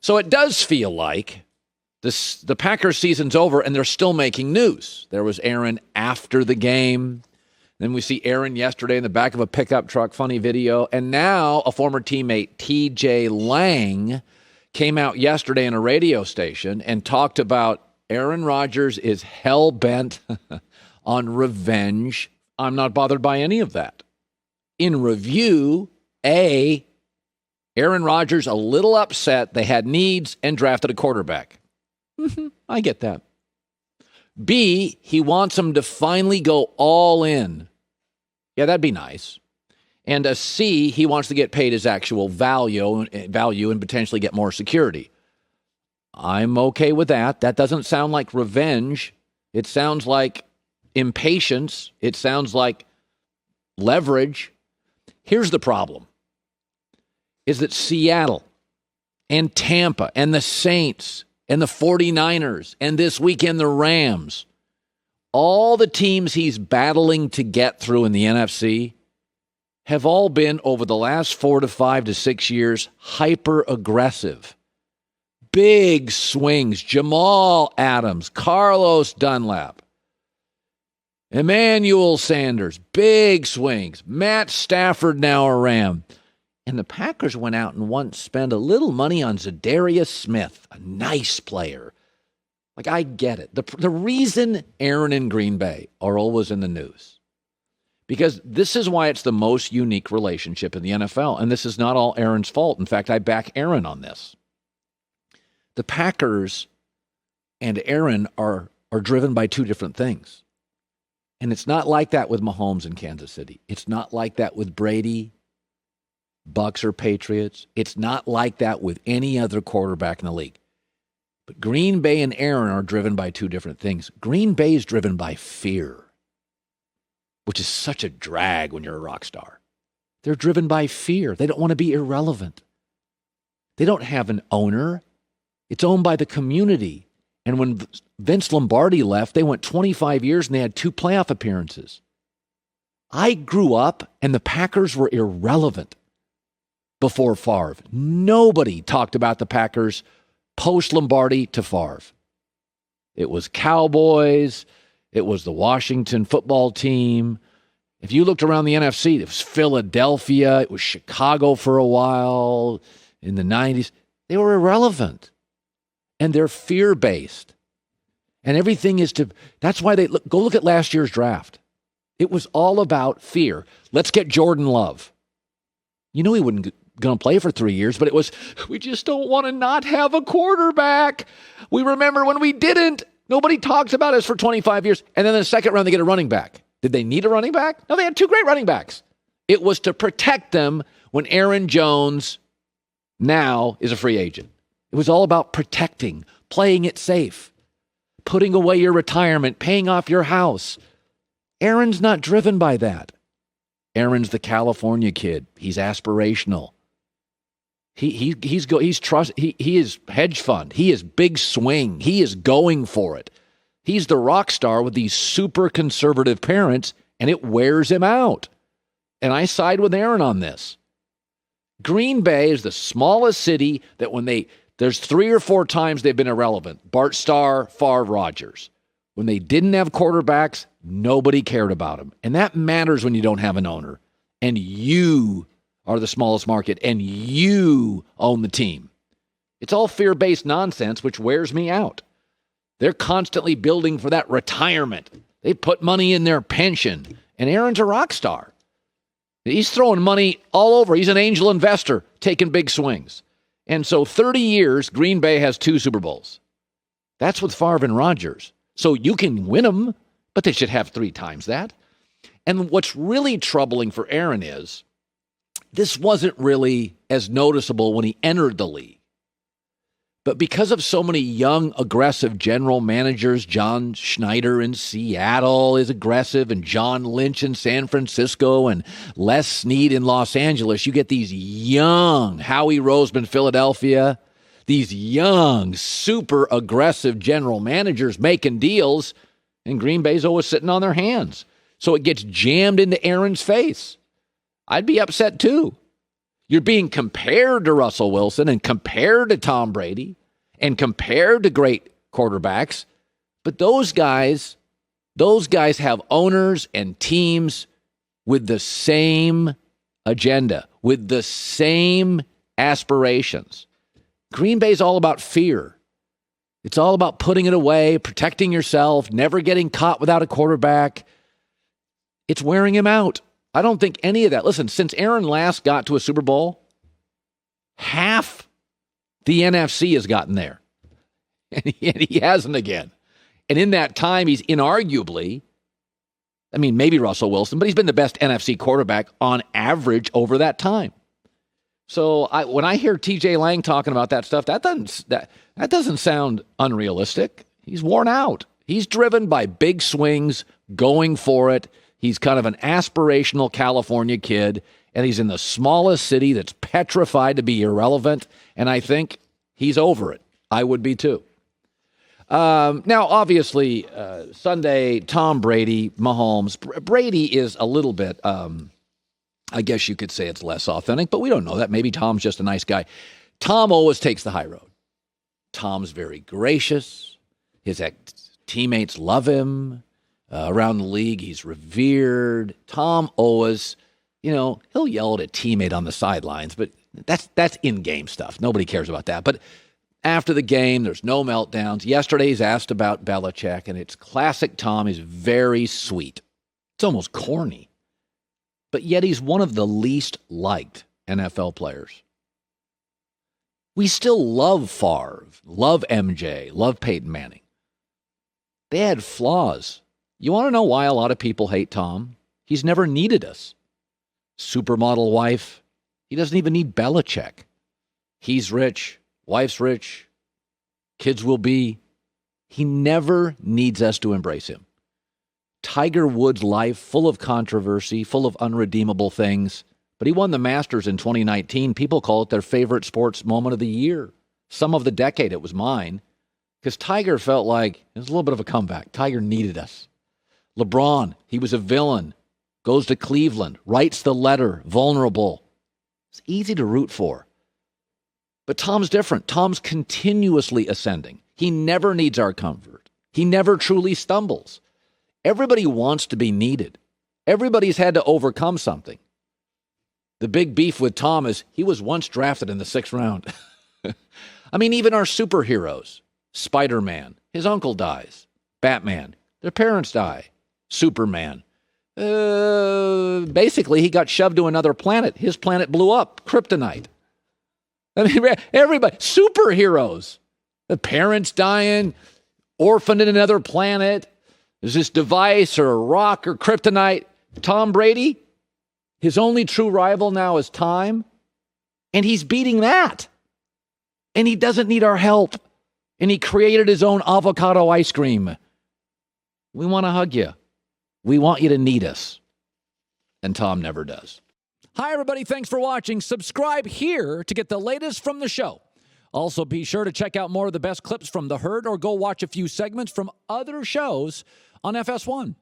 So it does feel like the Packers season's over and they're still making news. There was Aaron after the game. Then we see Aaron yesterday in the back of a pickup truck, funny video. And now a former teammate, TJ Lang, came out yesterday in a radio station and talked about Aaron Rodgers is hell-bent on revenge. I'm not bothered by any of that. In review, Aaron Rodgers a little upset they had needs and drafted a quarterback. I get that. B, he wants him to finally go all in. Yeah, that'd be nice. And a C, he wants to get paid his actual value and potentially get more security. I'm okay with that. That doesn't sound like revenge. It sounds like impatience. It sounds like leverage. Here's the problem, is that Seattle and Tampa and the Saints and the 49ers, and this weekend the Rams, all the teams he's battling to get through in the NFC have all been, over the last 4 to 5 to 6 years, hyper-aggressive. Big swings. Jamal Adams, Carlos Dunlap, Emmanuel Sanders, big swings. Matt Stafford, now a Ram. And the Packers went out and once spent a little money on Zadarius Smith, a nice player. Like, I get it. The reason Aaron and Green Bay are always in the news, because this is why it's the most unique relationship in the NFL, and this is not all Aaron's fault. In fact, I back Aaron on this. The Packers and Aaron are driven by two different things. And it's not like that with Mahomes in Kansas City. It's not like that with Brady, Bucks or Patriots. It's not like that with any other quarterback in the league. But Green Bay and Aaron are driven by two different things. Green Bay is driven by fear, which is such a drag when you're a rock star. They're driven by fear. They don't want to be irrelevant. They don't have an owner. It's owned by the community. And when Vince Lombardi left, they went 25 years and they had 2 playoff appearances. I grew up and the Packers were irrelevant before Favre. Nobody talked about the Packers post-Lombardi to Favre. It was Cowboys. It was the Washington football team. If you looked around the NFC, it was Philadelphia. It was Chicago for a while in the 90s. They were irrelevant. And they're fear-based. And everything is that's why go look at last year's draft. It was all about fear. Let's get Jordan Love. You know he wasn't going to play for 3 years, but it was, we just don't want to not have a quarterback. We remember when we didn't. Nobody talks about us for 25 years. And then in the second round, they get a running back. Did they need a running back? No, they had 2 great running backs. It was to protect them when Aaron Jones now is a free agent. It was all about protecting, playing it safe, putting away your retirement, paying off your house. Aaron's not driven by that. Aaron's the California kid. He's aspirational. He is hedge fund. He is big swing. He is going for it. He's the rock star with these super conservative parents, and it wears him out. And I side with Aaron on this. Green Bay is the smallest city that there's 3 or 4 times they've been irrelevant. Bart Starr, Favre, Rodgers. When they didn't have quarterbacks, nobody cared about them. And that matters when you don't have an owner. And you are the smallest market, and you own the team. It's all fear-based nonsense, which wears me out. They're constantly building for that retirement. They put money in their pension. And Aaron's a rock star. He's throwing money all over. He's an angel investor taking big swings. And so 30 years, Green Bay has 2 Super Bowls. That's with Favre and Rodgers. So you can win them, but they should have 3 times that. And what's really troubling for Aaron is this wasn't really as noticeable when he entered the league. But because of so many young, aggressive general managers, John Schneider in Seattle is aggressive, and John Lynch in San Francisco, and Les Snead in Los Angeles, you get these young, Howie Roseman, Philadelphia, these young, super aggressive general managers making deals, and Green Bay's always sitting on their hands. So it gets jammed into Aaron's face. I'd be upset too. You're being compared to Russell Wilson and compared to Tom Brady and compared to great quarterbacks. But those guys have owners and teams with the same agenda, with the same aspirations. Green Bay's all about fear. It's all about putting it away, protecting yourself, never getting caught without a quarterback. It's wearing him out. I don't think any of that. Listen, since Aaron last got to a Super Bowl, half the NFC has gotten there. And he hasn't again. And in that time, he's inarguably, maybe Russell Wilson, but he's been the best NFC quarterback on average over that time. So when I hear TJ Lang talking about that stuff, that doesn't sound unrealistic. He's worn out. He's driven by big swings, going for it. He's kind of an aspirational California kid, and he's in the smallest city that's petrified to be irrelevant, and I think he's over it. I would be too. Now, obviously, Sunday, Tom Brady, Mahomes. Brady is a little bit, I guess you could say it's less authentic, but we don't know that. Maybe Tom's just a nice guy. Tom always takes the high road. Tom's very gracious. His teammates love him. Around the league, he's revered. Tom always, he'll yell at a teammate on the sidelines, but that's in-game stuff. Nobody cares about that. But after the game, there's no meltdowns. Yesterday, he's asked about Belichick, and it's classic Tom. He's very sweet. It's almost corny. But yet he's one of the least liked NFL players. We still love Favre, love MJ, love Peyton Manning. They had flaws. You want to know why a lot of people hate Tom? He's never needed us. Supermodel wife. He doesn't even need Belichick. He's rich. Wife's rich. Kids will be. He never needs us to embrace him. Tiger Woods' life, full of controversy, full of unredeemable things. But he won the Masters in 2019. People call it their favorite sports moment of the year. Some of the decade, it was mine. Because Tiger felt like it was a little bit of a comeback. Tiger needed us. LeBron, he was a villain, goes to Cleveland, writes the letter, vulnerable. It's easy to root for. But Tom's different. Tom's continuously ascending. He never needs our comfort. He never truly stumbles. Everybody wants to be needed. Everybody's had to overcome something. The big beef with Tom is he was once drafted in the 6th round. Even our superheroes. Spider-Man, his uncle dies. Batman, their parents die. Superman. Basically, he got shoved to another planet. His planet blew up. Kryptonite. Everybody. Superheroes. The parents dying. Orphaned in another planet. There's this device or a rock or kryptonite. Tom Brady, his only true rival now is time. And he's beating that. And he doesn't need our help. And he created his own avocado ice cream. We want to hug you. We want you to need us. And Tom never does. Hi, everybody. Thanks for watching. Subscribe here to get the latest from the show. Also, be sure to check out more of the best clips from The Herd or go watch a few segments from other shows on FS1.